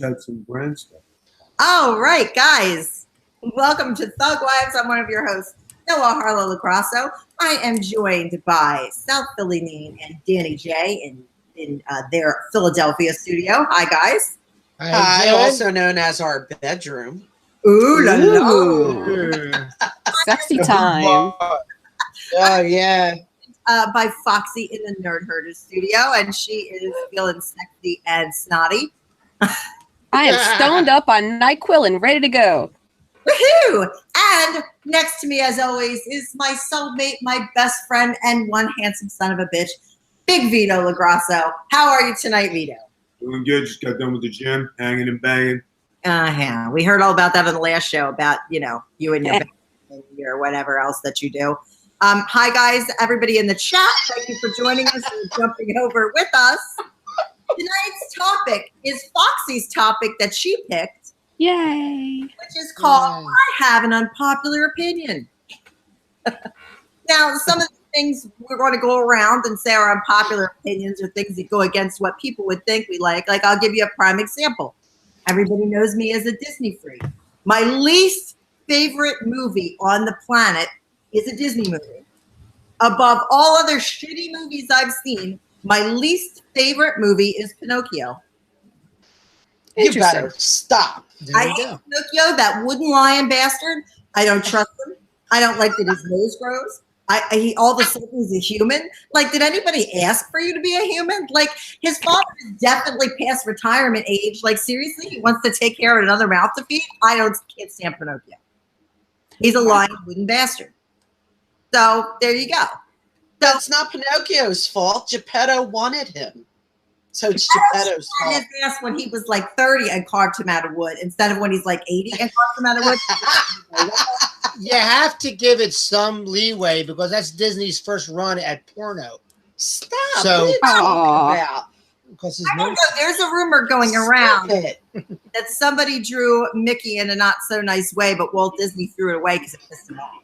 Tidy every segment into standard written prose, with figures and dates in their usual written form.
had some brand stuff. All right, guys. Welcome to Thug Wives. I'm one of your hosts, Noah Harlow Lacrosso. I am joined by South Philly Nene and Danny J in their Philadelphia studio. Hi, guys. Hi, also known as our bedroom. Ooh, la la. Sexy time. Oh, yeah. By Foxy in the Nerd Herder studio, and she is feeling sexy and snotty. I am stoned up on NyQuil and ready to go. Woohoo! And next to me, as always, is my soulmate, my best friend, and one handsome son of a bitch, Big Vito Lagrasso. How are you tonight, Vito? Doing good. Just got done with the gym, hanging and banging. Yeah. We heard all about that on the last show about, you and your or whatever else that you do. Hi, guys, everybody in the chat. Thank you for joining us and jumping over with us. Tonight's topic is Foxy's topic that she picked. Yay. Which is called I Have an Unpopular Opinion. Now, some of the things we're going to go around and say are unpopular opinions or things that go against what people would think we like. Like, I'll give you a prime example. Everybody knows me as a Disney freak. My least favorite movie on the planet is a Disney movie. Above all other shitty movies I've seen, my least favorite movie is Pinocchio. You better stop. I hate Pinocchio, that wooden lion bastard. I don't trust him. I don't like that his nose grows. He all of a sudden he's a human. Like, did anybody ask for you to be a human? Like, his father is definitely past retirement age. Like, seriously, he wants to take care of another mouth to feed? Can't stand Pinocchio. He's a lying wooden bastard. So there you go. That's not Pinocchio's fault. Geppetto wanted him. So it's Geppetto's fault. His ass when he was like 30 and carved him out of wood instead of when he's like 80 and carved him out of wood. You have to give it some leeway because that's Disney's first run at porno. Stop. So, what are you talking about? Because I don't know. There's a rumor going around that somebody drew Mickey in a not so nice way, but Walt Disney threw it away because it pissed him off.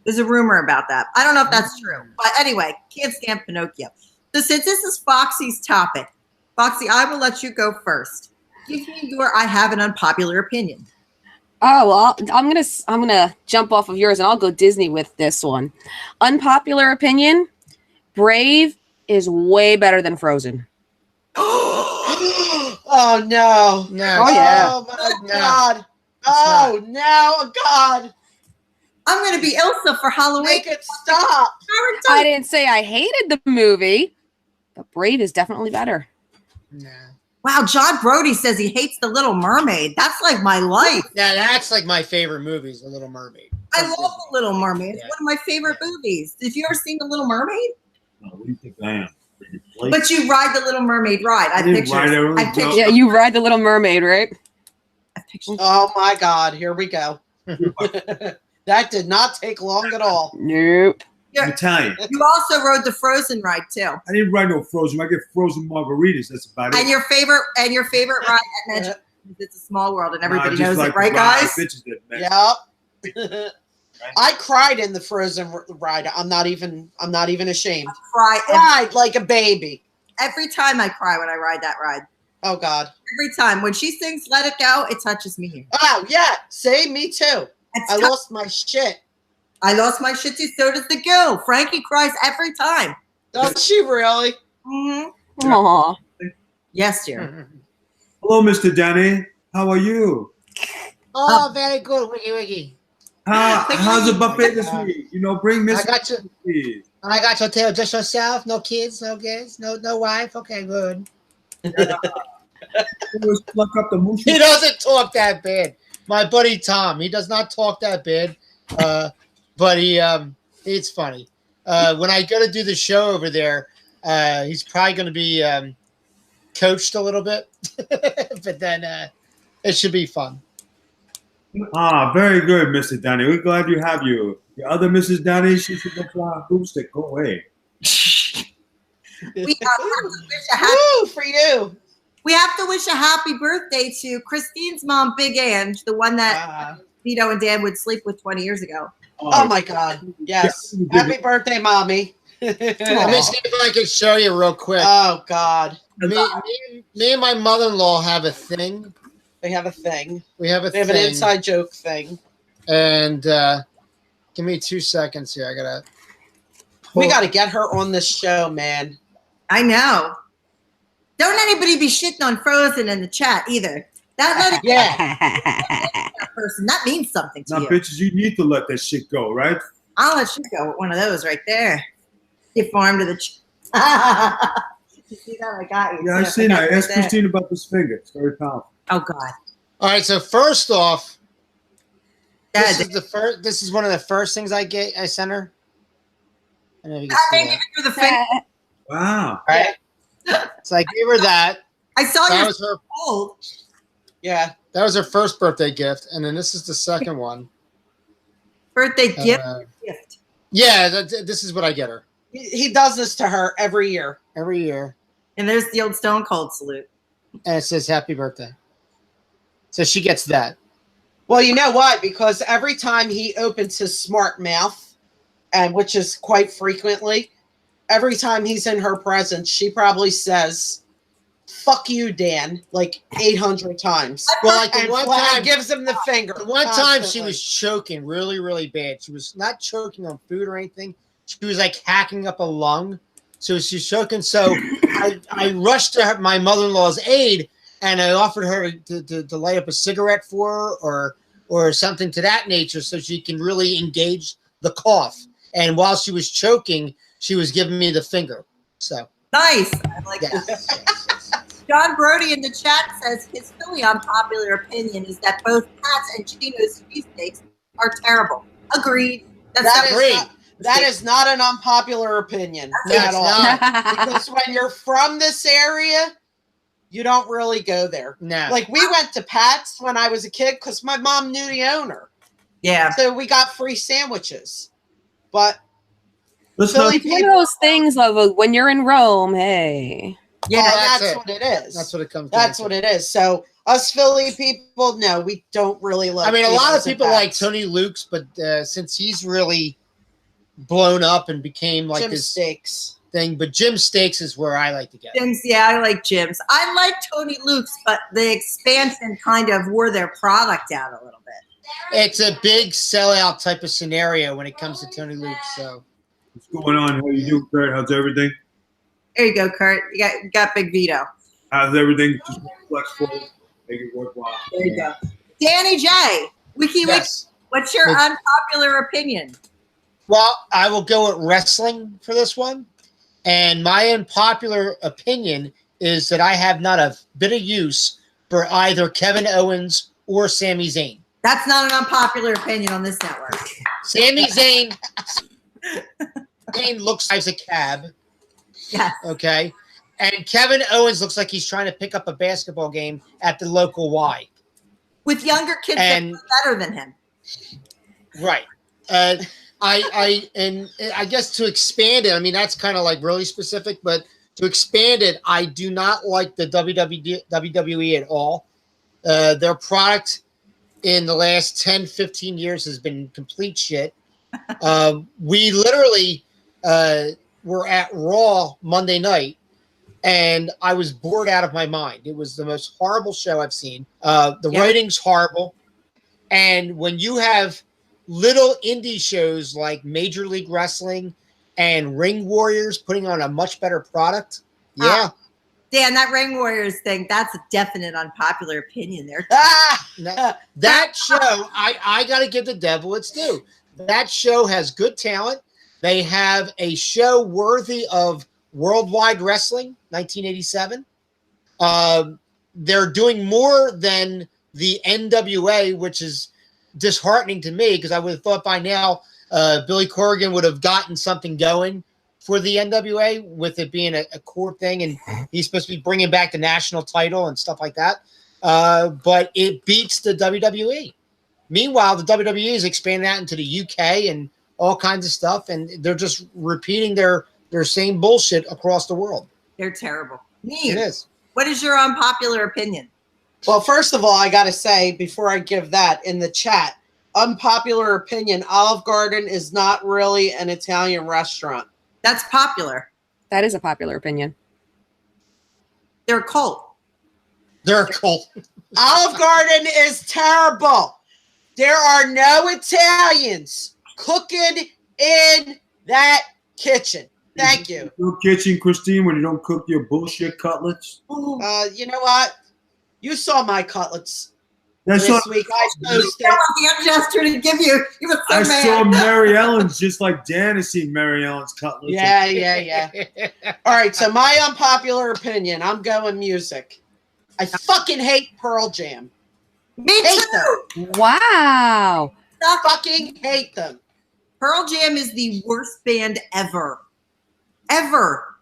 There's a rumor about that. I don't know if that's true. But anyway, can't stand Pinocchio. So since this is Foxy's topic, Foxy, I will let you go first. Give me your I have an unpopular opinion. Oh, well, I'm gonna jump off of yours and I'll go Disney with this one. Unpopular opinion, Brave is way better than Frozen. Oh, no. No. Oh, yeah. Oh, my God. Oh, no. God. I'm going to be Elsa for Halloween. Make it stop. I didn't say I hated the movie, but Brave is definitely better. No. Wow, John Brody says he hates The Little Mermaid. That's like my life. Yeah, that's like my favorite movies, The Little Mermaid. I love The Little Mermaid. It's Yeah. one of my favorite movies. Did you ever see The Little Mermaid? No, what do you think I am? But you ride the Little Mermaid ride. I didn't picture. ride it. I picture. Yeah, you ride the Little Mermaid, right? I picture. Oh, my God. Here we go. That did not take long at all. Nope. I'm Italian. You also rode the Frozen ride too. I didn't ride no Frozen. I get frozen margaritas. That's about it. And your favorite ride at Magic. It's a small world, and everybody knows like it, right, guys? Bitches that make Yep. I cried in the Frozen ride. I'm not even ashamed. Cried like a baby. Every time I cry when I ride that ride. Oh, God. Every time. When she sings Let It Go, it touches me. Oh, yeah. See, me too. I lost my shit. I lost my shit too. So does the girl. Frankie cries every time. Does she really? Mm-hmm. Aw. Yes, dear. Hello, Mr. Danny. How are you? Oh, very good, Wiggy Wiggy. How's the buffet this week? Bring Miss. I got you. Please. I got your tail, just yourself. No kids, no wife. Okay, good. Always pluck up the moose. He doesn't talk that bad. My buddy Tom, he does not talk that bad, but it's funny. When I go to do the show over there, he's probably going to be coached a little bit, but then it should be fun. Very good, Mr. Danny. We're glad you have you. The other Mrs. Danny, she should go fly a boomstick. Go away. We have to wish a happy, Woo, for you. we have to wish a happy birthday to Christine's mom, Big Ange, the one that Vito and Dan would sleep with 20 years ago. Oh, my God. Yes. Happy birthday, Mommy. Let me see if I can show you real quick. Oh, God. Me and my mother-in-law have a thing. They have a thing. We have an inside joke thing. And give me 2 seconds here. I gotta. We got to get her on this show, man. I know. Don't anybody be shitting on Frozen in the chat either. That person, that means something to Now, you. bitches, you need to let that shit go, right? I'll let you go with one of those right there. Give farm to the. You see that? I got you. Yeah, I've seen that. Ask Christine about this finger. It's very powerful. Oh God. All right. So first off, This This is one of the first things I sent her. I don't know if you can see that. For the finger. Wow. Right. So I gave her that. I saw That your was her. fold. Yeah. That was her first birthday gift, and then this is the second one. Birthday gift. Yeah, this is what I get her He does this to her every year. every year, And there's the old Stone Cold salute. and it says "Happy Birthday." So she gets that. Well, you know why? Because every time he opens his smart mouth, and which is quite frequently, every time he's in her presence, she probably says, "Fuck you, Dan," like 800 times. Well, like the And one Flag time, gives him the finger. the one time she constantly. was choking really, really bad. She was not choking on food or anything. She was like hacking up a lung. So she's choking. So I rushed to my mother-in-law's aid, and I offered her to light up a cigarette for her or something to that nature so she can really engage the cough. And while she was choking, she was giving me the finger. So Nice. I like yes, that. yes. John Brody in the chat says his really unpopular opinion is that both Pat's and Chino's cheesesteaks are terrible. Agreed. That is not an unpopular opinion at all. Because when you're from this area, you don't really go there. No. Like we went to Pat's when I was a kid because my mom knew the owner. Yeah. So we got free sandwiches. But Let's Philly not, One of those things of when you're in Rome, hey. yeah, Well, that's what it is. That's what it comes. That's down what to. it is. So us Philly people, no, we don't really like. I mean, a lot of Tito's and people like Pat's. Tony Luke's, but since he's really blown up and became like Jim this Steaks. thing, but Jim Steaks is where I like to get. Jim's, yeah, I like Jim's. I like Tony Luke's, but the expansion kind of wore their product out a little bit. It's a big sellout type of scenario when it comes to Tony Luke's. So what's going on? How you doing, Kurt? How's everything? There you go, Kurt. You got Big Vito. How's everything? Just flexible, make it worthwhile. There you go. Danny J. Wiki, yes. what's your unpopular opinion? Well, I will go with wrestling for this one. And my unpopular opinion is that I have not a bit of use for either Kevin Owens or Sami Zayn. That's not an unpopular opinion on this network. Sami Zayn looks like a cab. Yes. Okay. And Kevin Owens looks like he's trying to pick up a basketball game at the local Y. With younger kids that And- are better than him. Right. I guess to expand it, I mean, that's kind of like really specific, but to expand it, I do not like the WWE at all. Their product in the last 10, 15 years has been complete shit. We literally were at Raw Monday night, and I was bored out of my mind. It was the most horrible show I've seen. The writing's horrible. And when you have little indie shows like Major League Wrestling and Ring Warriors putting on a much better product. Yeah. Dan, that Ring Warriors thing, that's a definite unpopular opinion there. That show, I got to give the devil its due. That show has good talent. They have a show worthy of Worldwide Wrestling, 1987. They're doing more than the NWA, which is disheartening to me because I would have thought by now Billy Corgan would have gotten something going for the NWA with it being a core thing, and he's supposed to be bringing back the national title and stuff like that. But it beats the WWE. Meanwhile, the WWE is expanding out into the UK and all kinds of stuff, and they're just repeating their same bullshit across the world. They're terrible. It is. What is your unpopular opinion? Well, first of all, I got to say, before I give that in the chat, unpopular opinion, Olive Garden is not really an Italian restaurant. That's popular. That is a popular opinion. They're a cult. They're cool. Olive Garden is terrible. There are no Italians cooking in that kitchen. Thank you. Your kitchen, Christine, when you don't cook your bullshit cutlets. You know what? You saw my cutlets That's this what week. I posted. I gesture to give you. He was so I mad. saw Mary Ellen's, just like Dan has seen Mary Ellen's cutlets. Yeah. All right, so my unpopular opinion, I'm going music. I fucking hate Pearl Jam. Me Hate too. Wow. Fucking hate them. Pearl Jam is the worst band ever. Ever.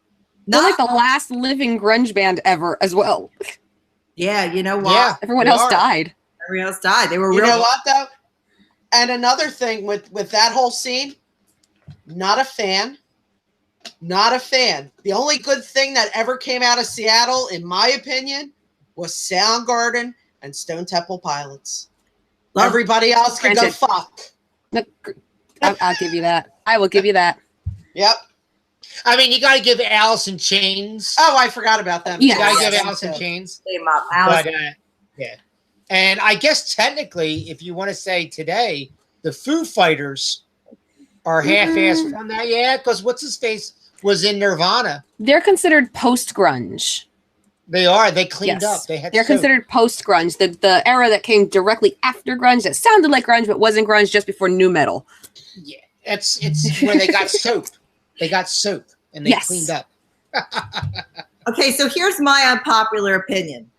They're Not, like the last living grunge band ever as well. yeah, you know what? Yeah, Everyone they else are. died. Everyone else died. They were You real. know what though? And another thing with that whole scene, not a fan. Not a fan. The only good thing that ever came out of Seattle, in my opinion, was Soundgarden and Stone Temple Pilots. Love- Everybody else can go Granted. fuck. No, I'll give you that. I will give you that. Yep. I mean, you got to give Alice in Chains. Oh, I forgot about them. Yeah. You got to yes, give me Alice in too. Chains. Came up. Alice. But yeah, and I guess technically, if you want to say today, the Foo Fighters are half-assed from that. Yeah, because what's his face was in Nirvana. They're considered post grunge. They are. They cleaned Yes. up. They had. They're soap. considered post grunge, the era that came directly after grunge that sounded like grunge but wasn't grunge, just before new metal. Yeah, it's where they got soap. They got soap and they Yes. cleaned up. Okay, so here's my unpopular opinion.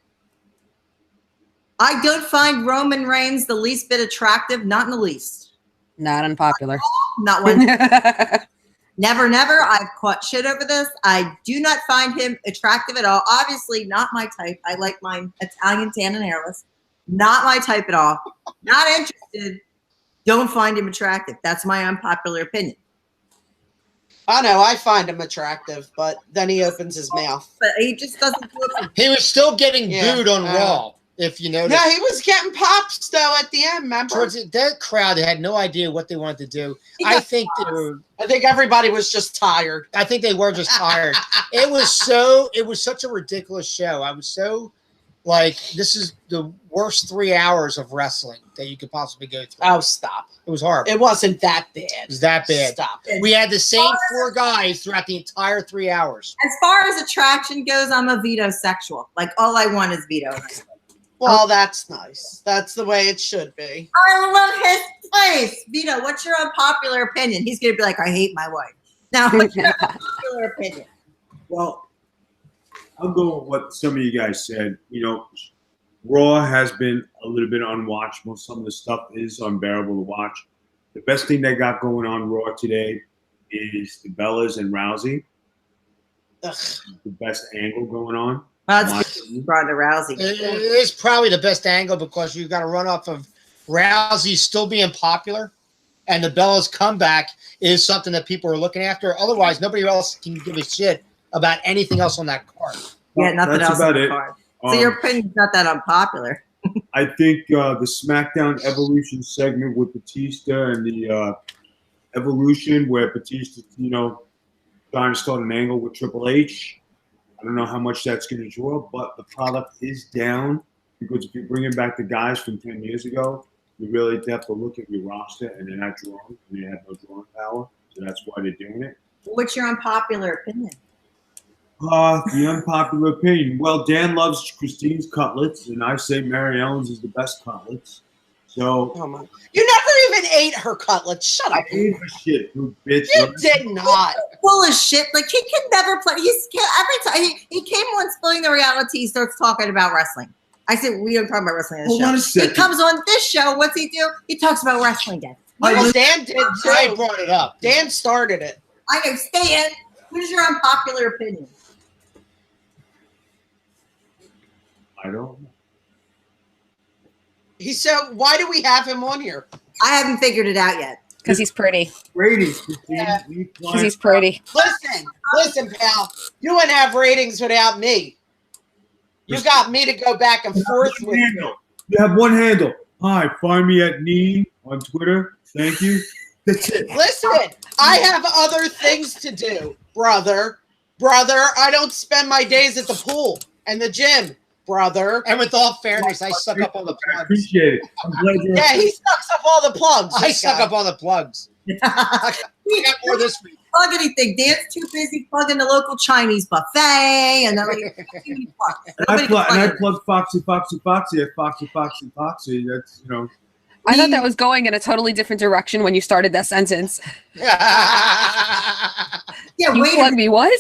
I don't find Roman Reigns the least bit attractive, not in the least. Not unpopular. Not one. Never, never. I've caught shit over this. I do not find him attractive at all. Obviously, not my type. I like mine Italian, tan, and hairless. Not my type at all. Not interested. Don't find him attractive. That's my unpopular opinion. I know, I find him attractive, but then he opens his mouth. But he just doesn't do it for He was still getting Yeah, booed on uh, Raw. If you notice, Yeah, he was getting pops though at the end, remember? towards that crowd had no idea what they wanted to do. He I got think they pops. were. I think everybody was just tired. I think they were just tired. It was such a ridiculous show. I was so like, this is the worst 3 hours of wrestling that you could possibly go through. Oh, stop. It was horrible. It wasn't that bad. It was that bad. Stop. We had the same 4 guys throughout the entire 3 hours. As far as attraction goes, I'm a Vito sexual. Like, all I want is Vito. Well, that's nice. That's the way it should be. I love his place. Vito, what's your unpopular opinion? He's going to be like, I hate my wife. Now, what's your unpopular opinion? Well, I'll go with what some of you guys said. You know, Raw has been a little bit unwatchable. Some of the stuff is unbearable to watch. The best thing they got going on Raw today is the Bellas and Rousey. Ugh. The best angle going on. Well, that's Ronda Rousey. It is probably the best angle because you've got to run off of Rousey still being popular, and the Bella's comeback is something that people are looking after. Otherwise, nobody else can give a shit about anything else on that card. Yeah, nothing That's else about on the it. card. So your opinion's not that unpopular. I think the SmackDown Evolution segment with Batista and the Evolution where Batista, you know, trying to start an angle with Triple H. I don't know how much that's going to draw, but the product is down because if you're bringing back the guys from 10 years ago, you really have to look at your roster and they're not drawing and they have no drawing power. So that's why they're doing it. What's your unpopular opinion? The unpopular opinion. Well, Dan loves Christine's cutlets, and I say Mary Ellen's is the best cutlets. So Oh my. You never even ate her cutlets. Shut up. I ate her shit, you bitch. You did not. Full of shit. Like, he can never play. Every time he came on Spilling the Reality, he starts talking about wrestling. I said, we don't talk about wrestling on this Hold on a show. He second. comes on this show. What's he do? He talks about wrestling again. Well, Dan did I too. brought it up. Dan started it. I know. Stan, what is your unpopular opinion? I don't know. He said, why do we have him on here? I haven't figured it out yet. Because he's pretty. Ratings, Christine. Yeah. We Because fly- he's pretty. Listen, pal. You wouldn't have ratings without me. You got me to go back and forth One with you. handle. You have one handle. Hi, find me at Nee on Twitter. Thank you. That's it. Listen, I have other things to do, brother. Brother, I don't spend my days at the pool. And the gym, brother. And with all fairness, I suck up all the I plugs. appreciate it. I'm glad you're. Yeah, he sucks up all the plugs. I suck up all the plugs. I got more this week. Plug anything. Dan's too busy plugging the local Chinese buffet, and then I plug Foxy at Foxy Foxy. That's I thought that was going in a totally different direction when you started that sentence. Yeah, You wait. plug me what?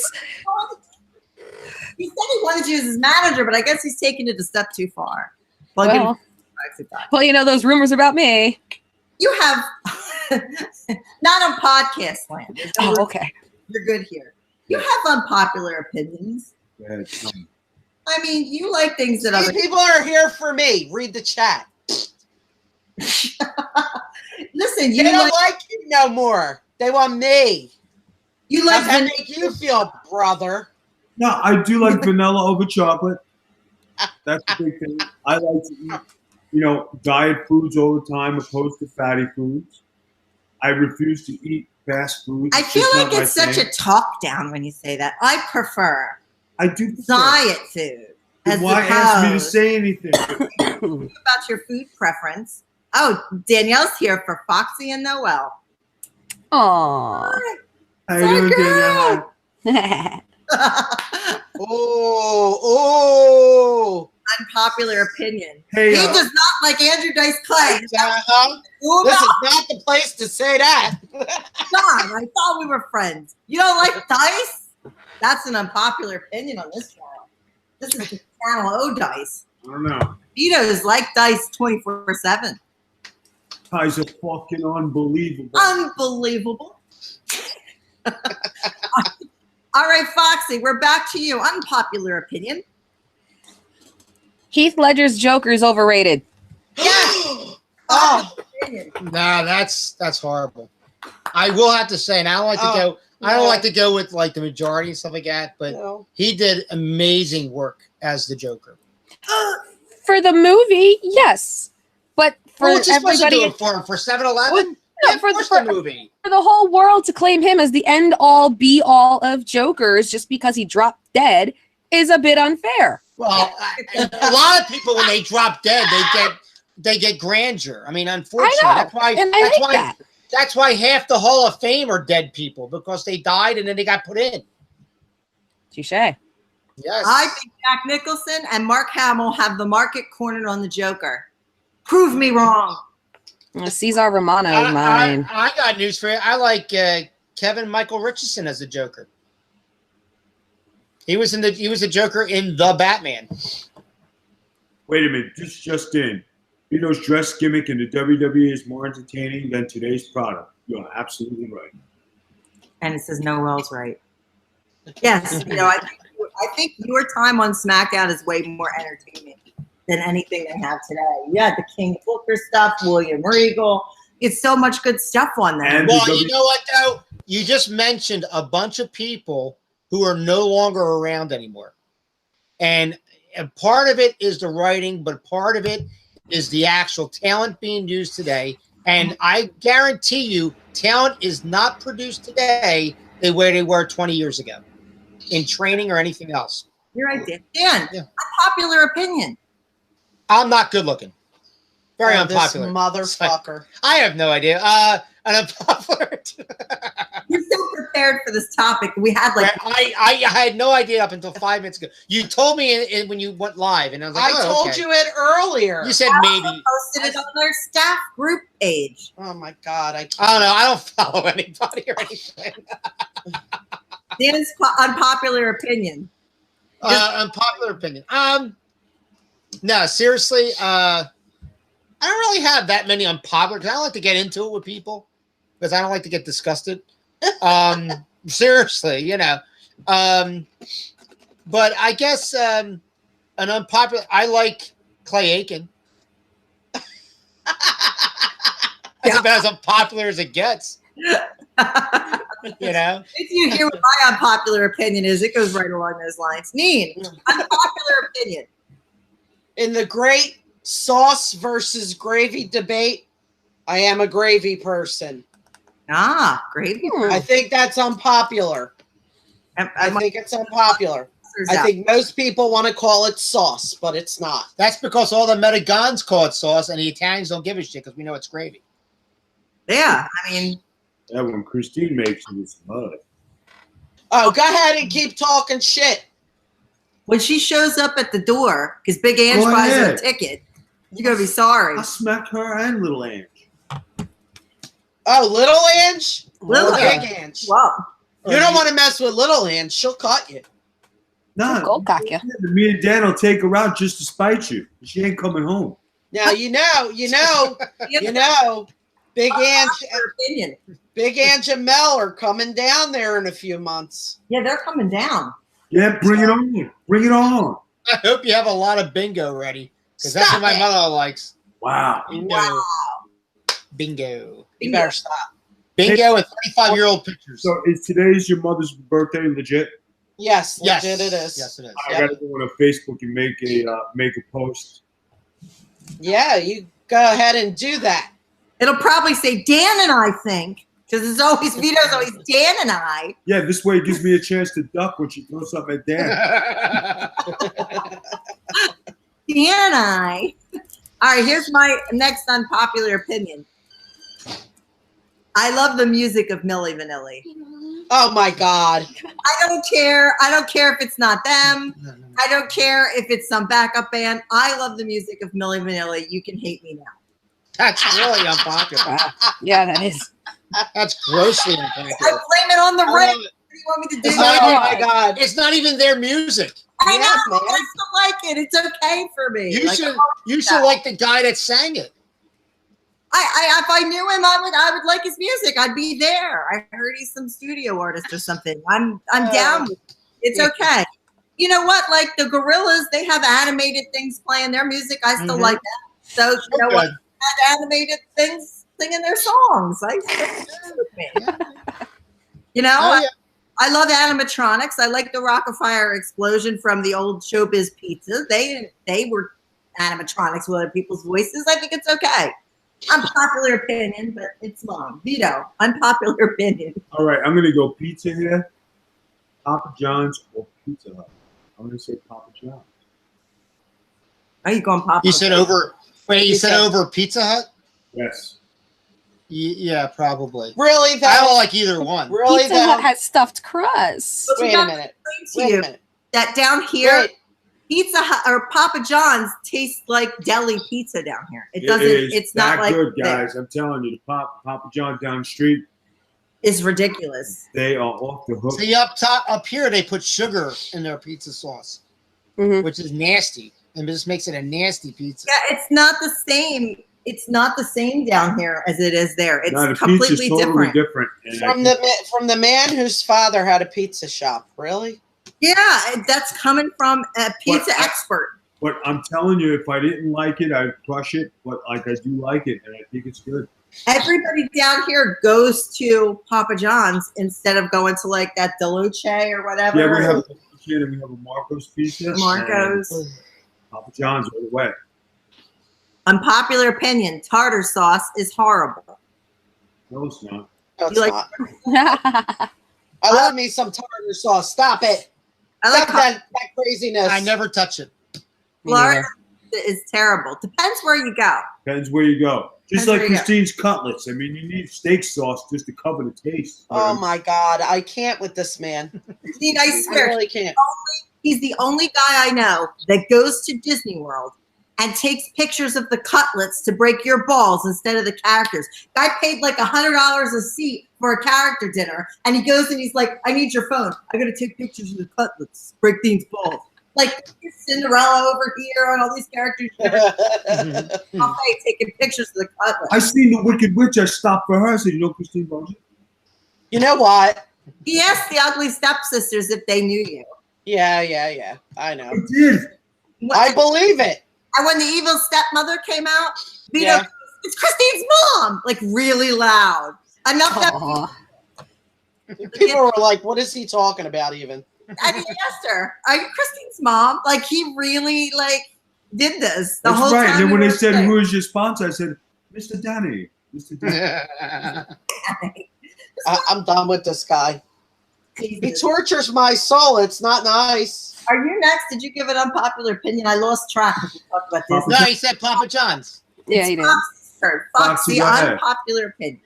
He said he wanted you as his manager, but I guess he's taking it a step too far. Plugging Foxy Foxy. Well, those rumors about me. You have not on podcast land. Oh, okay. You're good here. You have unpopular opinions. yeah, I mean, you like things that other These people are here for me. Read the chat. Listen. They You don't like like you no more. They want me. you How's like that make you feel, brother? No, I do like vanilla over chocolate. That's a big thing. I like to eat, diet foods all the time opposed to fatty foods. I refuse to eat fast food. I feel just like not my it's such thing. a talk down when you say that. I prefer I do prefer. diet food. Then As why ask me to opposed say anything? about your food preference? Oh, Danielle's here for Foxy and Noel. Aw. How you doing, Danielle? Oh. Unpopular opinion. Hey, He does not like Andrew Dice Clay. Uh-huh. Who This is about not the place to say that. God? I thought we were friends. You don't like Dice? That's an unpopular opinion on this channel. This is the channel O Dice. I don't know. Vito's like Dice 24/7. Guys are fucking unbelievable. Unbelievable. All right, Foxy, we're back to you. Unpopular opinion. Heath Ledger's Joker is overrated. Yes. Oh. Opinion. Nah, that's horrible. I will have to say, and I don't like to go. I don't like to go with like the majority and stuff like that, but No. he did amazing work as the Joker. For the movie, yes. But for Well, just wasn't everybody, doing for him for 7-Eleven. no, for the movie. for the whole world to claim him as the end all be all of Jokers just because he dropped dead is a bit unfair. Well, a lot of people when they drop dead, they get grandeur. I mean, unfortunately, I know, that's why. and I That's like why. that. That's why half the Hall of Fame are dead people because they died and then they got put in. Touche. Yes. I think Jack Nicholson and Mark Hamill have the market cornered on the Joker. Prove me wrong. Cesar Romano is mine. I got news for you. I like Kevin Michael Richardson as the Joker. He was a Joker in The Batman. Wait a minute. Just in. Vito's dress gimmick in the WWE is more entertaining than today's product. You're absolutely right. And it says Noel's right. Yes, I think your time on SmackDown is way more entertaining than anything they have today. You had the King Booker stuff, William Regal. It's so much good stuff on there. And Well, you know what though? You just mentioned a bunch of people who are no longer around anymore. And part of it is the writing, but part of it is the actual talent being used today. And I guarantee you, talent is not produced today the way they were 20 years ago in training or anything else. You're right, Dan. Dan, Yeah. unpopular opinion. I'm not good looking. Very This unpopular. motherfucker. I have no idea. An unpopular. You're so prepared for this topic. We had like I had no idea up until 5 minutes ago. You told me when you went live, and I was like, I told you it earlier. You said maybe. posted it on their staff group page. Oh my God. I don't know. I don't follow anybody or anything. Dan's unpopular opinion. Unpopular opinion. No, seriously. I don't really have that many unpopular because I don't like to get into it with people because I don't like to get disgusted. Seriously, but I guess an unpopular. I like Clay Aiken. That's about as unpopular as it gets. If you hear what my unpopular opinion is, it goes right along those lines. Neen, unpopular opinion. In the great sauce versus gravy debate, I am a gravy person. Ah, gravy. I think that's unpopular. I think it's unpopular. I think most people want to call it sauce, but it's not. That's because all the Mexicans call it sauce, and the Italians don't give a shit because we know it's gravy. Yeah, I mean, That when Christine makes it, it's mud. Oh, go ahead and keep talking shit. when she shows up at the door, because Big Ange Go buys her a ahead. ticket, you're gonna be sorry. I smacked her and Little Ange. Oh, little Ange? Little Or Ange. Big Ange? Wow. You don't want to mess with little Ange. She'll cut you. Nah, Gold cock ya. me and Dan will take her out just to spite you. She ain't coming home. Now, you know, Big Ange, Your opinion. Big Ange and Mel are coming down there in a few months. Yeah, they're coming down. Yeah, bring it on. Bring it on. I hope you have a lot of bingo ready because that's Stop what my it. mother likes. Wow. Bingo. Wow. Bingo. You better stop. Bingo and 35-year-old pictures. So is today's your mother's birthday legit? Yes, Yes. legit it is. Yes, it is. I Yep. gotta go on Facebook and make a post. Yeah, you go ahead and do that. It'll probably say Dan and I think, because it's always Vito's always Dan and I. Yeah, this way it gives me a chance to duck when she throws something at Dan. Dan and I. All right, here's my next unpopular opinion. I love the music of Milli Vanilli. Oh my God. I don't care. I don't care if it's not them. I don't care if it's some backup band. I love the music of Milli Vanilli. You can hate me now. That's really unpopular. Wow. Yeah, that is. That's grossly I unpopular. blame it on the I rain. love What it. do you want me to do? It's not Oh even- my God. It's not even their music. I Yeah, know. man. I still like it. It's okay for me. You Like, should like the guy that sang it. if I knew him, I would like his music. I'd be there. I heard he's some studio artist or something. I'm down with it. It's okay. You know what? Like the Gorillas, they have animated things playing their music. I still Mhm. like that. So you know what? Good. Have animated things singing their songs. I still with me. You know, Oh, yeah. I love animatronics. I like the Rock-afire explosion from the old Showbiz Pizza. They were animatronics with other people's voices. I think it's okay. Unpopular opinion, but it's long. Vito, unpopular opinion. All right, I'm gonna go pizza here. Papa John's or Pizza Hut. I'm gonna say Papa John's. Are you going popular? You said over. Wait, you He said said- over Pizza Hut? Yes. Yeah, probably. Really, I though? don't like either one. Really, Pizza Hut though? has stuffed crust. But you Wait a gotta minute. explain Wait to a you minute. that down here, Wait. Pizza Hut or Papa John's tastes like deli pizza down here. It doesn't. is It's not that like good, there. guys. I'm telling you, the Papa John down the street, It's ridiculous. they are off the hook. See, up here, they put sugar in their pizza sauce, Mhm. which is nasty. And this makes it a nasty pizza. Yeah, it's not the same. It's not the same down here as it is there. It's No, the pizza's completely totally different. different. And I From the man whose father had a pizza shop. Really? Yeah, that's coming from a pizza But I- expert. But I'm telling you, if I didn't like it, I'd crush it. But like I do like it, and I think it's good. Everybody down here goes to Papa John's instead of going to like that Deluce or whatever. Yeah, we have a pizza and we have a Marco's pizza. Marco's. and Papa John's all the way. Unpopular opinion: tartar sauce is horrible. No, it's not. No, it's You like- not. I love me some tartar sauce. Stop it. I like Stop that craziness. I never touch it. Florida is terrible. Depends where you go. Depends where you go. Just Depends like where you go. Christine's cutlets. I mean, you need steak sauce just to cover the taste. Oh my God. I can't with this man. Dude, I I swear, really can't. he's the only guy I know that goes to Disney World and takes pictures of the cutlets to break your balls instead of the characters. Guy paid like $100 a seat for a character dinner, and he goes and he's like, "I need your phone. I got to take pictures of the cutlets, break these balls." Like Cinderella over here and all these characters taking pictures of the cutlets. I seen the Wicked Witch. I stopped for her. I said, "You know, Christine Bojan." You know what? He asked the ugly stepsisters if they knew you. Yeah. I know. I did. I believe it. And when the evil stepmother came out, Vito Yeah. goes, "It's Christine's mom!" Like really loud. Enough that Aw. People were like, what is he talking about even? and he asked her, "Are you Christine's mom?" Like he really like did this the That's whole right. time. And then when we they were said, there. "Who is your sponsor?" I said, "Mr. Danny." Mr. Danny. I'm done with this guy. He tortures my soul. It's not nice. Are you next? Did you give an unpopular opinion? I lost track when we talked about this. No, he said Papa John's. Yeah, he did. Fox's turn. Foxy, go ahead. unpopular opinion.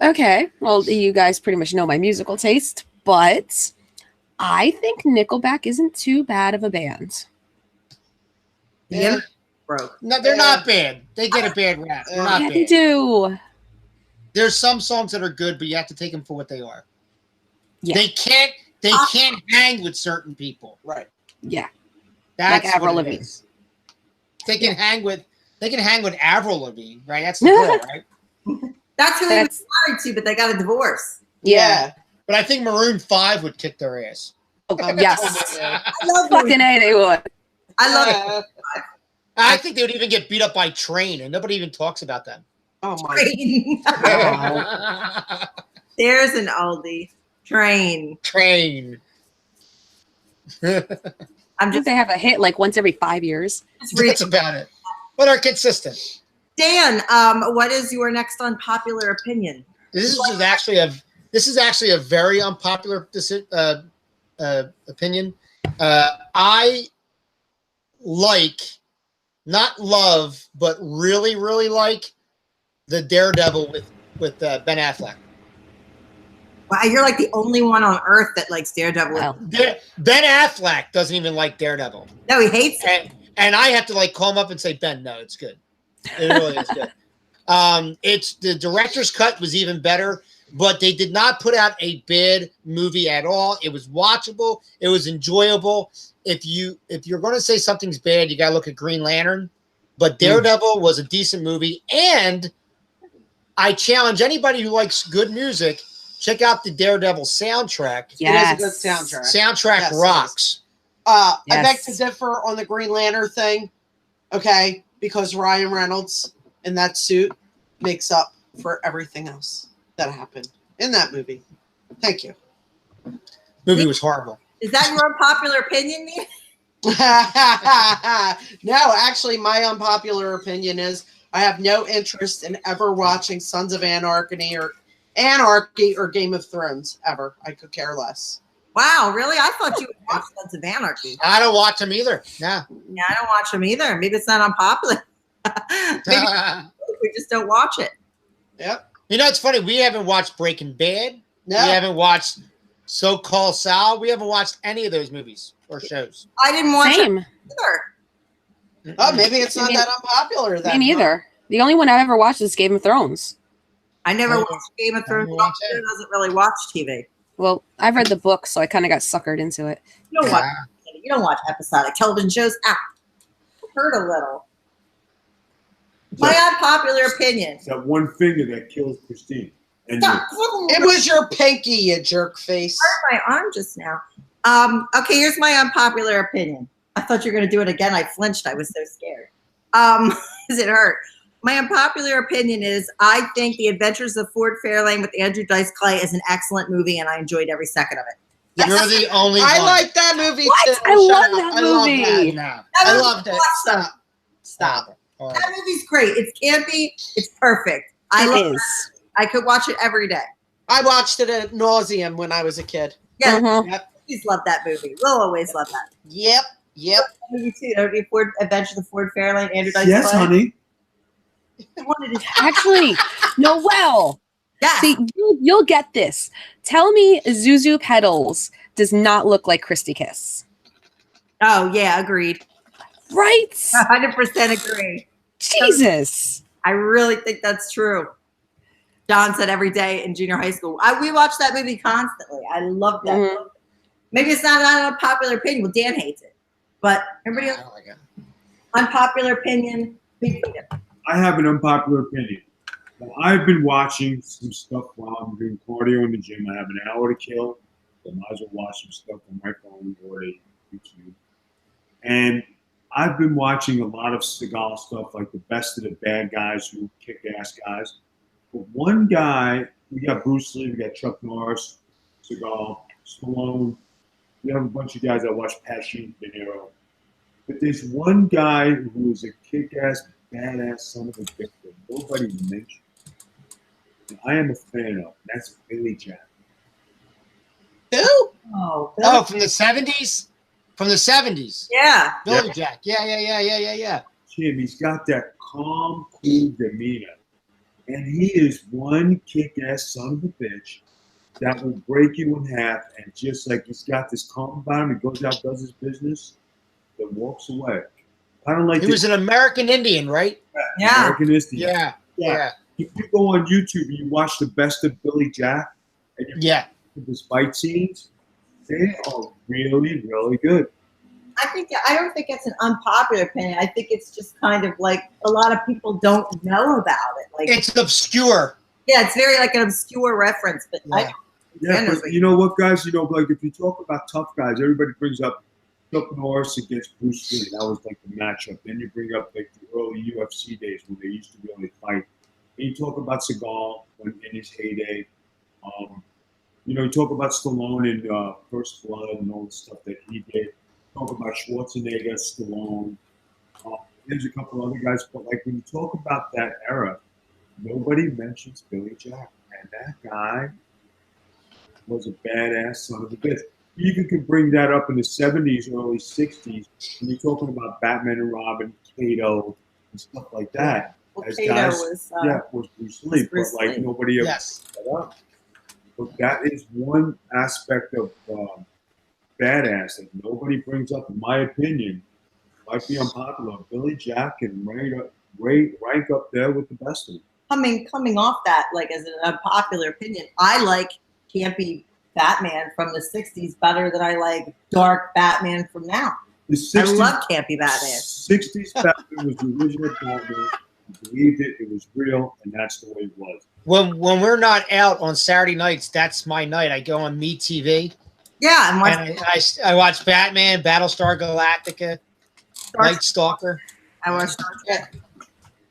Okay, well, you guys pretty much know my musical taste, but I think Nickelback isn't too bad of a band. Yeah. Broke. No, they're not bad. They get a bad rap. They're not Yeah, they bad. do. There's some songs that are good, but you have to take them for what they are. Yeah. They can't hang with certain people. Right. Yeah, That's like Avril what it Lavigne. is. They can hang with Avril Lavigne, right? That's the girl, right? That's who he That's- was married to, but they got a divorce. yeah. But I think Maroon 5 would kick their ass. Oh, yes. I love Fucking A, they would. I love it. I think they would even get beat up by Train, and nobody even talks about them. Oh my. There's an oldie. Train. Train. I'm I think just, they have a hit like once every 5 years. just reading. That's about it. But are consistent. Dan, what is your next unpopular opinion? This is actually a very unpopular opinion. I like, not love, but really, really like the Daredevil with Ben Affleck. Wow, you're like the only one on earth that likes Daredevil. Wow. Ben Affleck doesn't even like Daredevil, No, he hates it. and I have to like call him up and say, Ben, no, it's good. It really is good. It's the director's cut was even better, but they did not put out a bad movie at all. It was watchable. It was enjoyable. If you're going to say something's bad, you got to look at Green Lantern. But Daredevil was a decent movie, and I challenge anybody who likes good music, check out the Daredevil soundtrack. Yes. It is a good soundtrack. Soundtrack Yes, it rocks. I beg Yes. to differ on the Green Lantern thing, okay? Because Ryan Reynolds in that suit makes up for everything else that happened in that movie. Thank you. Movie was horrible. Is that your unpopular opinion, Nina? No, actually, my unpopular opinion is I have no interest in ever watching Sons of Anarchy or Game of Thrones ever. I could care less. Wow, really? I thought you would watch Sons of Anarchy. I don't watch them either. No. Yeah, I don't watch them either. Maybe it's not unpopular. Maybe we just don't watch it. Yep. You know, it's funny. We haven't watched Breaking Bad. No. We haven't watched So-Called Sal. We haven't watched any of those movies or shows. I didn't watch Same. it either. Oh, maybe it's not that unpopular then. Me neither. The only one I've ever watched is Game of Thrones. I never I watched Game of Thrones. never watched She it. doesn't really watch TV. Well, I've read the book, so I kind of got suckered into it. You don't watch. You don't watch episodic television shows. I've heard a little. My unpopular opinion. It's that one finger that kills Christine. And Stop. It was your pinky, you jerk face. my arm just now. Okay, here's my unpopular opinion. I thought you were going to do it again. I flinched. I was so scared. Because it hurt. My unpopular opinion is I think The Adventures of Ford Fairlane with Andrew Dice Clay is an excellent movie, and I enjoyed every second of it. You're the only I one. like that movie What? too. I Shut love up. that I love movie. that. No. I loved it. Stop. Stop. Horrible. That movie's great. It's campy. It's perfect. I It love is. it. I could watch it every day. I watched it at nauseum when I was a kid. Yeah, Mhm. Yep. please love that movie. We'll always love that Yep. movie too. Don't you? Adventures of Ford Fairlane, Andrew Dice yes, Clay. honey. I wanted to- Actually, Noelle. Yes. See, you'll get this. Tell me Zuzu Petals does not look like Christy Kiss. Oh yeah, agreed. Right? 100% agree. Jesus. I really think that's true. Don said every day in junior high school. We watched that movie constantly. I love that. Mhm. movie. Maybe it's not an unpopular opinion. Well, Dan hates it, but everybody I else, don't like it. unpopular opinion. Big Vito. I have an unpopular opinion. Now, I've been watching some stuff while I'm doing cardio in the gym. I have an hour to kill. So I might as well watch some stuff on my phone or a YouTube. And I've been watching a lot of Seagal stuff, like the best of the bad guys who kick ass guys. But one guy, we got Bruce Lee, we got Chuck Norris, Seagal, Stallone. We have a bunch of guys that watch Pesci, De Niro. But there's one guy who is a kick-ass, badass son of a bitch that nobody mentioned. And I am a fan of. That's Billy Jack. Who? Oh, Oh, from the 70s? From the 70s. yeah. Billy Jack. Yeah. Jim, he's got that calm, cool demeanor. And he is one kick-ass son of a bitch that will break you in half. And just like he's got this calm about him, he goes out, does his business, then walks away. I don't like He was an American Indian, right? Yeah. American history. Yeah. If you go on YouTube and you watch the best of Billy Jack and you Yeah. watch his fight scenes, they are really, really good. I don't think it's an unpopular opinion. I think it's just kind of like a lot of people don't know about it. Like It's obscure. yeah, it's very like an obscure reference, but Yeah. But you know what, guys? Like if you talk about tough guys, everybody brings up Chuck Norris against Bruce Lee. That was like the matchup. Then you bring up like the early UFC days when they used to be able to fight. And you talk about Seagal when in his heyday. You talk about Stallone in First Blood and all the stuff that he did. Talk about Schwarzenegger, Stallone. There's a couple other guys, but like when you talk about that era, nobody mentions Billy Jack, and that guy was a badass son of a bitch. You even can bring that up in the 70s, early 60s, when you're talking about Batman and Robin, Kato, and stuff like that. well, As Kato guys, was was Bruce Lee, Bruce but like Lee. nobody ever Yes. set that up. But that is one aspect of badass that nobody brings up, in my opinion. Might be unpopular. Billy Jack and rank up there with the best of them. coming off that, like as an unpopular opinion, I like campy Batman from the 60s better than I like dark Batman from now. The 60s, I love campy Batman. 60s Batman was the original Batman. You believed it, it was real, and that's the way it was. When we're not out on Saturday nights, that's my night. I go on MeTV Yeah, and I watch Batman, Battlestar Galactica, Night Stalker. I watch Star Trek.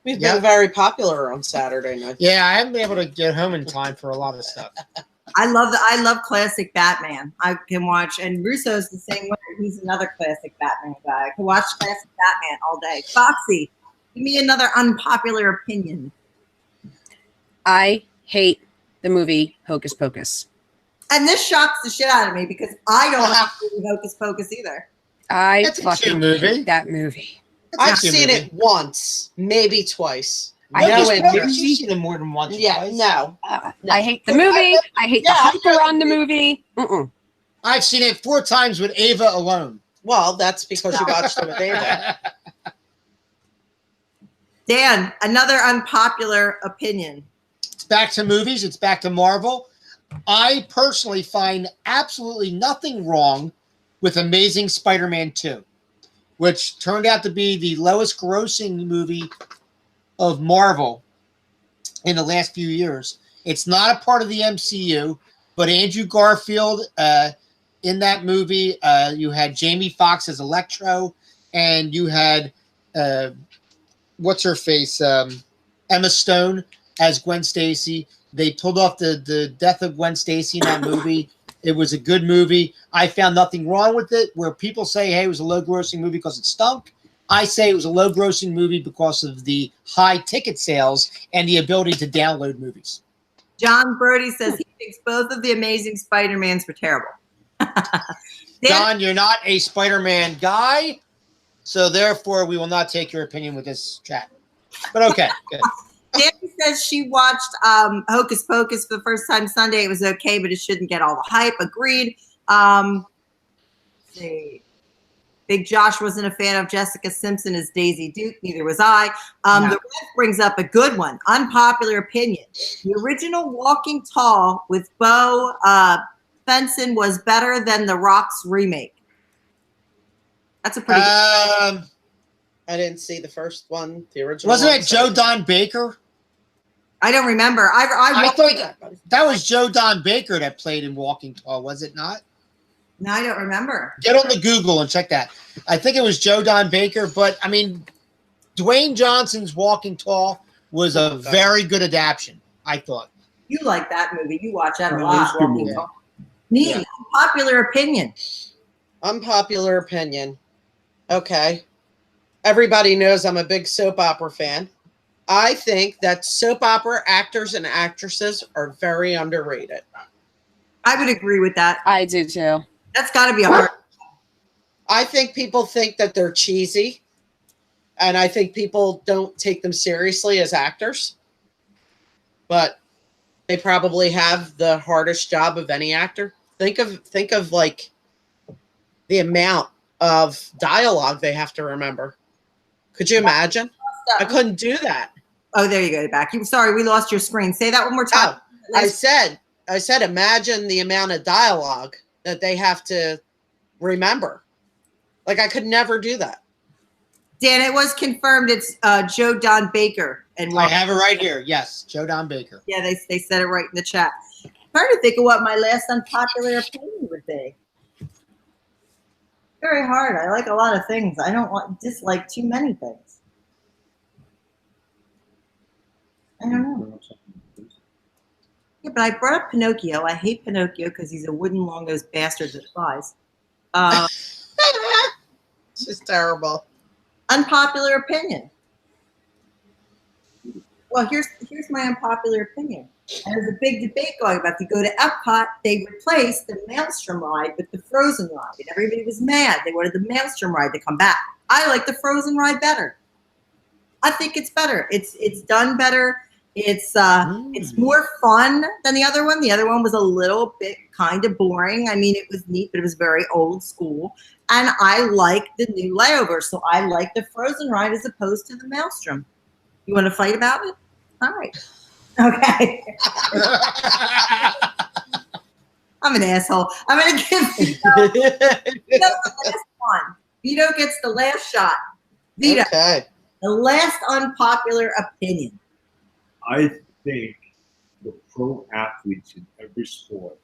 We've been very popular on Saturday night. Yeah, I haven't been able to get home in time for a lot of stuff. I love classic Batman. I can watch, and Russo's the same way. He's another classic Batman guy. I can watch classic Batman all day. Foxy, give me another unpopular opinion. I hate the movie Hocus Pocus. And this shocks the shit out of me because I don't like Hocus Pocus either. I That's a fucking cute movie. hate that movie. I've That's a seen movie. it once, maybe twice. I No, just it- don't- You've seen it more than once. or yeah, twice. no. I hate the movie. I hate the Yeah, I hype around the movie. I've seen it 4 times with Ava alone. Well, that's because you watched it with Ava. Dan, another unpopular opinion. It's back to movies. It's back to Marvel. I personally find absolutely nothing wrong with Amazing Spider-Man 2, which turned out to be the lowest grossing movie of Marvel in the last few years. It's not a part of the MCU, but Andrew Garfield in that movie, you had Jamie Foxx as Electro, and you had what's her face, Emma Stone as Gwen Stacy. They pulled off the death of Gwen Stacy in that movie. It was a good movie. I found nothing wrong with it. Where people say, hey, it was a low-grossing movie because it stunk, I say it was a low-grossing movie because of the high ticket sales and the ability to download movies. John Brody says he thinks both of the Amazing Spider-Mans were terrible. John, you're not a Spider-Man guy, so therefore we will not take your opinion with this chat. But okay, good. Danny says she watched Hocus Pocus for the first time Sunday. It was okay, but it shouldn't get all the hype. Agreed. Let's see. Big Josh wasn't a fan of Jessica Simpson as Daisy Duke. Neither was I. The ref brings up a good one. Unpopular opinion. The original Walking Tall with Bo Fenson was better than The Rock's remake. That's a pretty good I didn't see the first one, the original. Wasn't one, it Joe Don Baker? I don't remember. I thought that was Joe Don Baker that played in Walking Tall, was it not? No, I don't remember. Get on the Google and check that. I think it was Joe Don Baker, but I mean, Dwayne Johnson's Walking Tall was a very good adaptation, I thought. You like that movie. You watch that a Yeah, lot. it's a good Walking movie. Tall. Neat. Yeah. Unpopular opinion. Unpopular opinion. Okay. Everybody knows I'm a big soap opera fan. I think that soap opera actors and actresses are very underrated. I would agree with that. I do too. That's got to be a hard. I think people think that they're cheesy, and I think people don't take them seriously as actors. But they probably have the hardest job of any actor. Think of like the amount of dialogue they have to remember. Could you imagine? I couldn't do that. Oh, there you go, back. You sorry, we lost your screen. Say that one more time. Oh, I said, imagine the amount of dialogue that they have to remember. Like I could never do that. Dan, it was confirmed. It's Joe Don Baker. And I have it right here. Yes, Joe Don Baker. Yeah, they said it right in the chat. I'm trying to think of what my last unpopular opinion would be. Very hard. I like a lot of things. I don't dislike too many things. I don't know. Yeah, but I brought up Pinocchio. I hate Pinocchio because he's a wooden, long-nosed bastard that flies. It's just terrible. Unpopular opinion. Well, here's my unpopular opinion. And there's a big debate going about to go to Epcot. They replaced the Maelstrom ride with the Frozen ride, and everybody was mad. They wanted the Maelstrom ride to come back. I like the Frozen ride better. I think it's better. It's done better. It's more fun than the other one. The other one was a little bit kind of boring. I mean, it was neat, but it was very old school. And I like the new layover, so I like the Frozen ride as opposed to the Maelstrom. You want to fight about it? All right. Okay. I'm an asshole. I'm going to give Vito the last one. Vito gets the last shot. Vito, Okay. the last unpopular opinion. I think the pro athletes in every sport,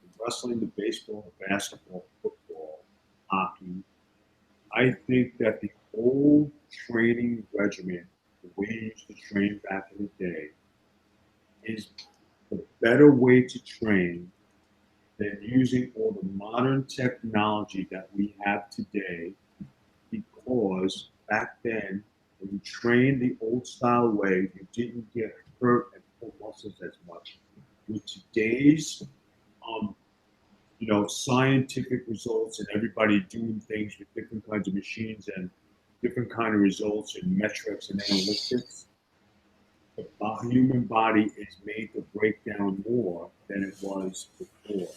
the wrestling, the baseball, the basketball, football, hockey, I think that the old training regimen, the way you used to train back in the day, is the better way to train than using all the modern technology that we have today, because back then, when you trained the old style way, you didn't get hurt and pull muscles as much. With today's, scientific results and everybody doing things with different kinds of machines and different kind of results and metrics and analytics, the human body is made to break down more than it was before.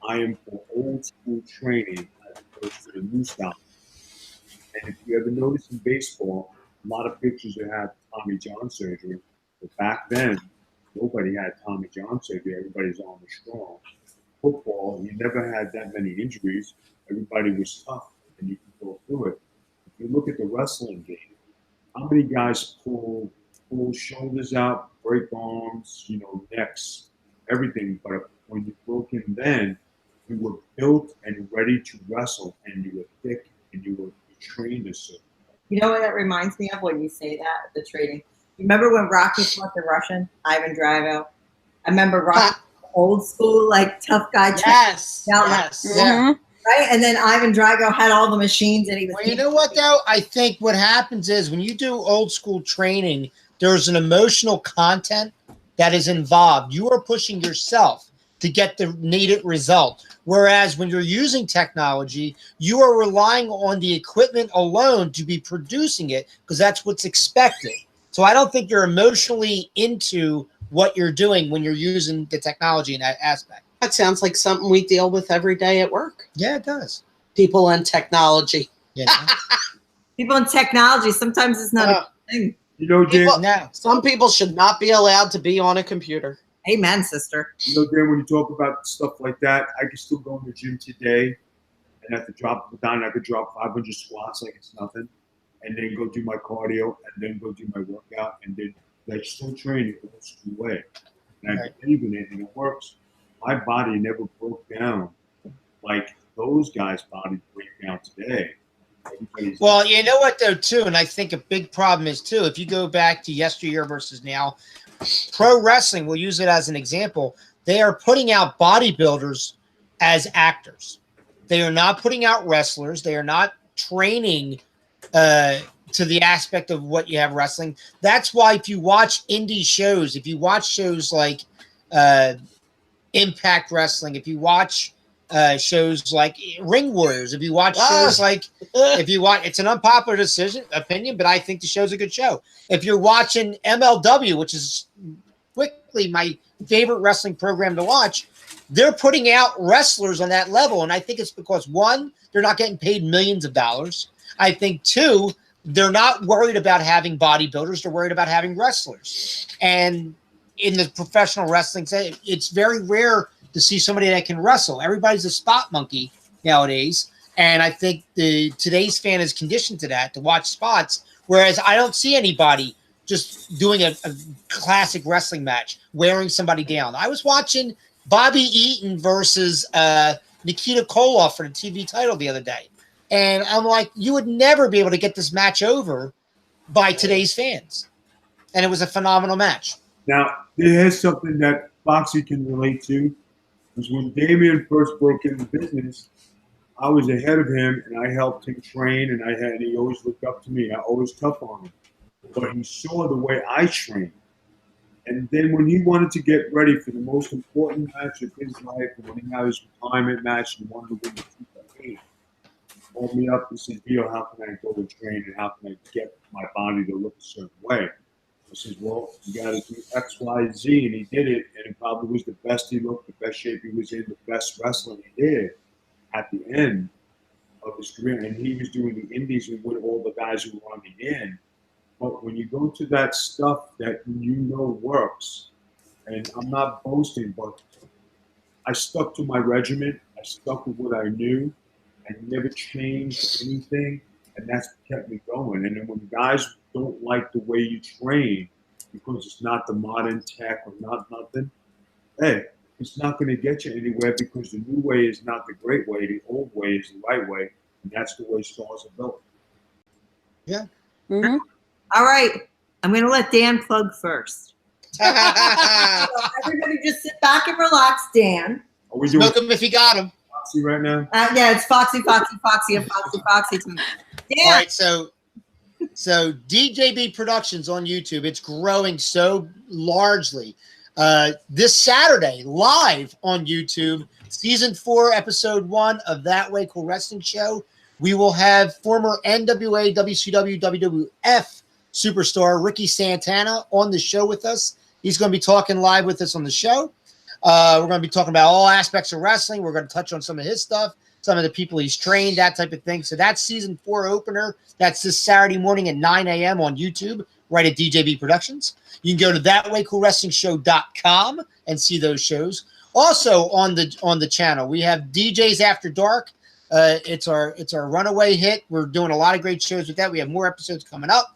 I am for old school training as opposed to the new style. And if you ever notice in baseball, a lot of pitchers that have Tommy John surgery, but back then, nobody had Tommy John surgery. Everybody's arm was strong. Football, you never had that many injuries. Everybody was tough, and you could go through it. If you look at the wrestling game, how many guys pull shoulders out, break arms, necks, everything. But when you broke in then, you were built and ready to wrestle, and you were thick, and you were trained a certain way. You know what that reminds me of when you say that, the trading? Remember when Rocky fought the Russian, Ivan Drago? I remember Rocky, old school, like tough guy. Yes. Yes. Yeah. Right? And then Ivan Drago had all the machines and he was. Well, you know what, though? I think what happens is when you do old school training, there's an emotional content that is involved. You are pushing yourself to get the needed result. Whereas when you're using technology, you are relying on the equipment alone to be producing it because that's what's expected. So I don't think you're emotionally into what you're doing when you're using the technology in that aspect. That sounds like something we deal with every day at work. Yeah, it does. People and technology. You know? People in technology, sometimes it's not a thing. Dan, Some people should not be allowed to be on a computer. Amen, sister. Dan, when you talk about stuff like that, I can still go in the gym today and at the drop of a dime, I could drop 500 squats like it's nothing, and then go do my cardio, and then go do my workout, and then like still train the old school way. And I believe in it, and it works. My body never broke down like those guys' bodies break down today. Well, you know what, though, too, and I think a big problem is, too, if you go back to yesteryear versus now, pro wrestling, we'll use it as an example, they are putting out bodybuilders as actors. They are not putting out wrestlers. They are not training to the aspect of what you have wrestling. That's why if you watch indie shows, if you watch shows like Impact Wrestling, if you watch shows like Ring Warriors, if you watch shows like, it's an unpopular opinion, but I think the show's a good show. If you're watching MLW, which is quickly my favorite wrestling program to watch, they're putting out wrestlers on that level. And I think it's because, one, they're not getting paid millions of dollars. I think, two, they're not worried about having bodybuilders. They're worried about having wrestlers. And in the professional wrestling, it's very rare to see somebody that can wrestle. Everybody's a spot monkey nowadays. And I think today's fan is conditioned to that, to watch spots. Whereas I don't see anybody just doing a classic wrestling match, wearing somebody down. I was watching Bobby Eaton versus Nikita Koloff for the TV title the other day. And I'm like, you would never be able to get this match over by today's fans. And it was a phenomenal match. Now, there's something that Foxy can relate to. Was when Damien first broke into business, I was ahead of him and I helped him train, and he always looked up to me. I always tough on him. But he saw the way I trained. And then when he wanted to get ready for the most important match of his life, and when he had his retirement match and wanted to win the campaign, he called me up and said, Vito, how can I go and train, and how can I get my body to look a certain way? I said, well, you got to do X, Y, Z, and he did it, and it probably was the best he looked, the best shape he was in, the best wrestling he did at the end of his career. And he was doing the indies with all the guys who were on the end. But when you go to that stuff that you know works, and I'm not boasting, but I stuck to my regimen. I stuck with what I knew. I never changed anything, and that's kept me going. And then when guys don't like the way you train because it's not the modern tech or not nothing, hey, it's not going to get you anywhere, because the new way is not the great way. The old way is the right way, and that's the way stars are built. Yeah. Mm-hmm. All right. I'm going to let Dan plug first. So everybody just sit back and relax, Dan. Are we doing Smoke him if you got him. Foxy right now? Yeah, it's Foxy, and Foxy time. Dan. All right, so DJB Productions on YouTube, it's growing so largely. This Saturday, live on YouTube, Season 4, Episode 1 of That Way Cool Wrestling Show, we will have former NWA, WCW, WWF superstar Ricky Santana on the show with us. He's going to be talking live with us on the show. We're going to be talking about all aspects of wrestling. We're going to touch on some of his stuff, some of the people he's trained, that type of thing. So that's Season 4 opener. That's this Saturday morning at 9 a.m. on YouTube, right at DJB Productions. You can go to thatwaycoolwrestlingshow.com and see those shows. Also on the channel, we have DJs After Dark. It's our runaway hit. We're doing a lot of great shows with that. We have more episodes coming up.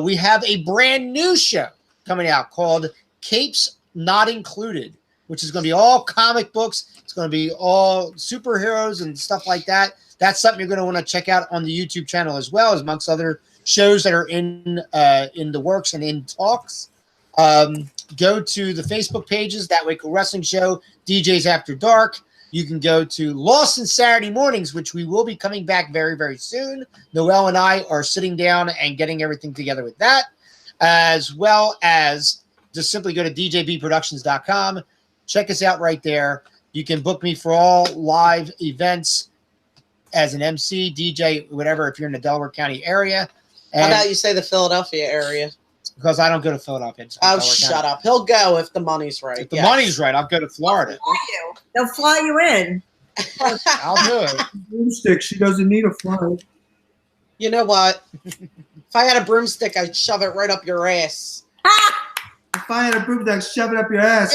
We have a brand new show coming out called Capes Not Included, which is going to be all comic books. It's going to be all superheroes and stuff like that. That's something you're going to want to check out on the YouTube channel as well, as amongst other shows that are in the works and in talks. Go to the Facebook pages, That Way Cool Wrestling Show, DJs After Dark. You can go to Lost in Saturday Mornings, which we will be coming back very, very soon. Noelle and I are sitting down and getting everything together with that, as well as just simply go to djbproductions.com. Check us out right there. You can book me for all live events as an MC, DJ, whatever, if you're in the Delaware County area. And How about you say the Philadelphia area? because I don't go to Philadelphia. Oh, shut up. He'll go if the money's right. If the money's right, I'll go to Florida. They'll fly you in. I'll do it. Broomstick, she doesn't need a fly. You know what? If I had a broomstick, I'd shove it right up your ass. If I had a broomstick, shove it up your ass.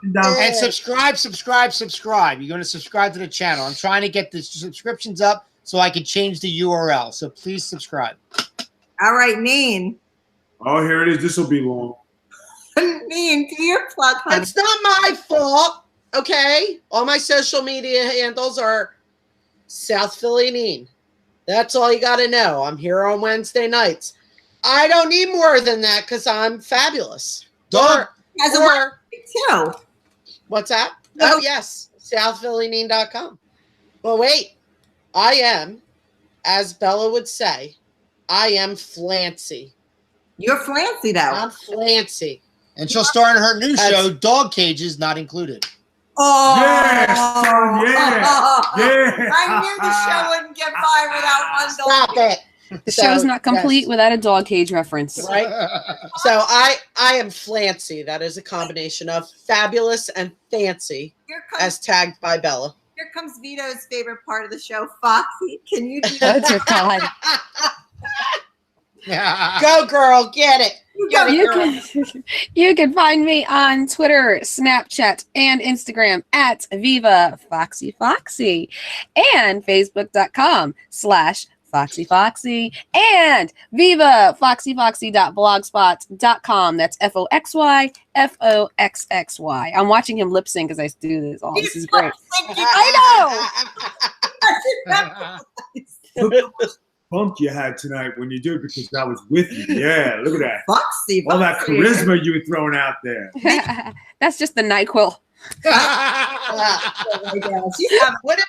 And subscribe. You're going to subscribe to the channel. I'm trying to get the subscriptions up so I can change the URL. So please subscribe. All right, Neen. Oh, here it is. This will be long. Neen, do your plug, honey. It's not my fault, okay? All my social media handles are South Philly Neen. That's all you got to know. I'm here on Wednesday nights. I don't need more than that because I'm fabulous. Dog. As a website, too. What's that? No. Oh, yes. SouthPhillyNeen.com. Well, wait. I am, as Bella would say, I am flancy. You're flancy, though. I'm flancy. And she'll star in her new show, Dog Cages Not Included. Oh, Yeah, son, yeah. I knew the show wouldn't get by without one dog. Stop it. The show's not complete yes. without a dog cage reference. Right? So I am Flancy. That is a combination of fabulous and fancy, as tagged by Bella. Here comes Vito's favorite part of the show, Foxy. Can you do Oh, dear God. Go, girl, get it. Get it, girl. You can find me on Twitter, Snapchat, and Instagram at Viva Foxy Foxy, and Facebook.com/FoxyFoxy, and VivaFoxyFoxy.blogspot.com. That's FOXYFOXXY. I'm watching him lip sync as I do this. Oh, this is great. I know. Look at the bump you had tonight when you did, because that was with you. Yeah, look at that. Foxy. All that charisma you were throwing out there. know. That's just the NyQuil. Would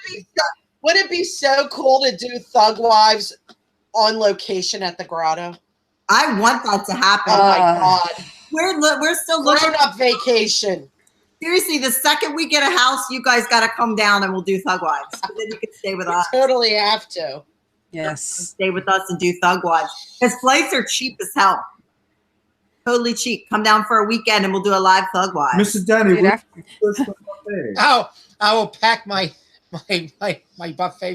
it be so cool to do Thug Wives on location at the Grotto? I want that to happen. Oh my God. We're still looking Grown-up vacation. Seriously, the second we get a house, you guys got to come down and we'll do Thug Wives. So then you can stay with us. Totally have to. Yes. Stay with us and do Thug Wives. Because flights are cheap as hell. Totally cheap. Come down for a weekend and we'll do a live Thug Wives. Mr. Danny, Dude, Oh, I will pack my buffet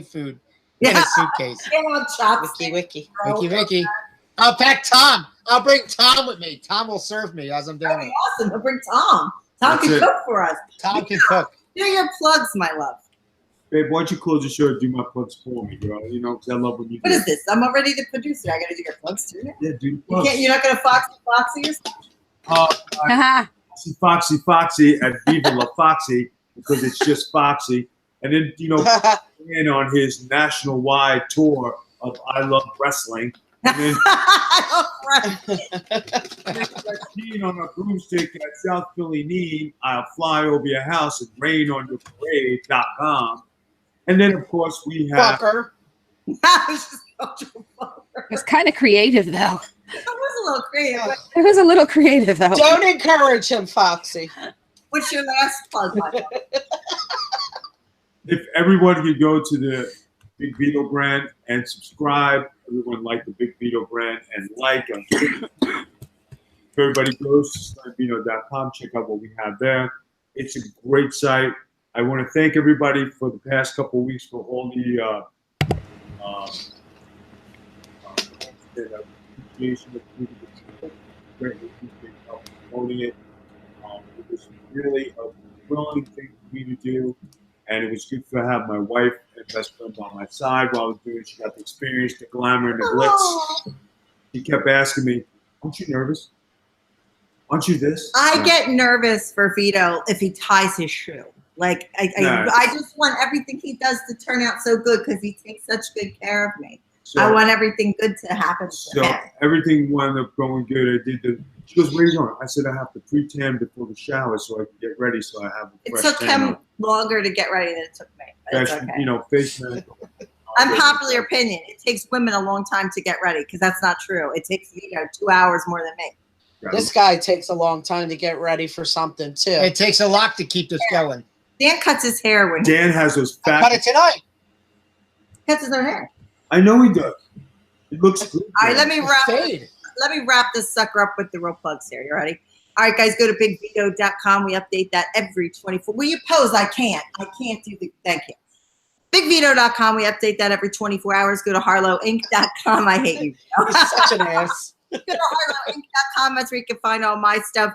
food in a suitcase. Get on chopsticks. Wiki. Vicky. I'll pack Tom. I'll bring Tom with me. Tom will serve me as I'm doing That'd be it. awesome. We'll bring Tom. Tom That's can it. cook for us. Tom can cook. Do your plugs, my love. Babe, why don't you close the show and do my plugs for me, girl? You know, because I love when you do What is this? I'm already the producer. I got to do your plugs too now. Yeah, do the You plugs. can't, you're not going to foxy yourself? Foxy at Viva La Foxy, because it's just Foxy. And then, you know, in on his national-wide tour of I Love Wrestling. And then Keen on a broomstick at South Philly Need. I'll fly over your house and rain on your parade.com. And then, of course, we have... Fucker. It's kind of creative, though. It was a little creative. But It was a little creative, though. Don't encourage him, Foxy. what's your last plug, my love? If everyone could go to the Big Vito brand and subscribe, everyone like the Big Vito brand and like them. If everybody goes to starvino.com, check out what we have there. It's a great site. I want to thank everybody for the past couple of weeks for all the appreciation of greatly appreciate help promoting it. It was really a willing thing for me to do. And it was good to have my wife and best friend on my side while I was doing it. She got the experience, the glamour, and the glitz. She kept asking me, aren't you nervous? Aren't you this? I get nervous for Vito if he ties his shoe. Like, I just want everything he does to turn out so good because he takes such good care of me. So, I want everything good to happen to him. everything wound up going good. She goes, where are you going? I said, I have to pre-tan before the shower so I can get ready so I have a It fresh took tan him on. longer to get ready than it took me. But it's Fashion, okay. you know, face man. Unpopular opinion. It takes women a long time to get ready because that's not true. It takes Vito 2 hours more than me. This guy takes a long time to get ready for something, too. It takes a lot to keep this going. Dan cuts his hair when he Dan has those fat. Cut it tonight. cuts his own hair. I know he does. It looks good. All right, let me wrap. Fade. Let me wrap this sucker up with the real plugs here. You ready? All right, guys, go to bigvito.com. We update that every 24. Will you pose? I can't do the. Thank you. Bigvito.com. We update that every 24 hours. Go to harlowinc.com. I hate you. He's such an ass. Go to harlowinc.com. That's where you can find all my stuff.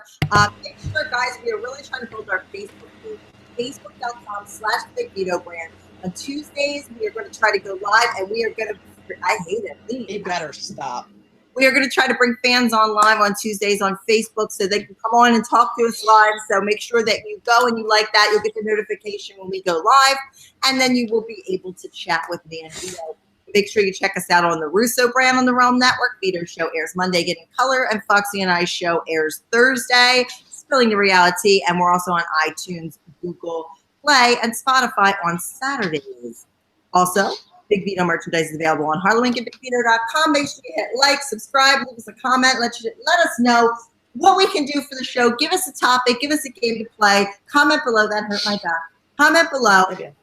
Make sure, guys, we are really trying to build our Facebook page. Facebook.com/BigVito brand. On Tuesdays, we are going to try to go live, and we are going to. I hate it. He better stop. We are going to try to bring fans on live on Tuesdays on Facebook so they can come on and talk to us live. So make sure that you go and you like that. You'll get the notification when we go live, and then you will be able to chat with me and Vito. Make sure you check us out on the Russo brand on the Realm Network. Vito's show airs Monday, Getting Color, and Foxy and I's show airs Thursday, Spilling the Reality, and we're also on iTunes, Google Play, and Spotify on Saturdays. Also, Big Vito merchandise is available on HarlowInc and BigVito.com. Make sure you hit like, subscribe, leave us a comment, let us know what we can do for the show. Give us a topic. Give us a game to play. Comment below. That hurt my back. Comment below. Okay.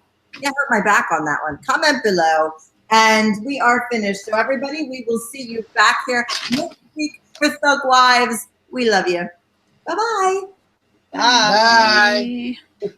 Yeah, hurt my back on that one. Comment below. And we are finished. So everybody, we will see you back here next week for Thug Wives. We love you. Bye-bye. Bye. Bye. Bye.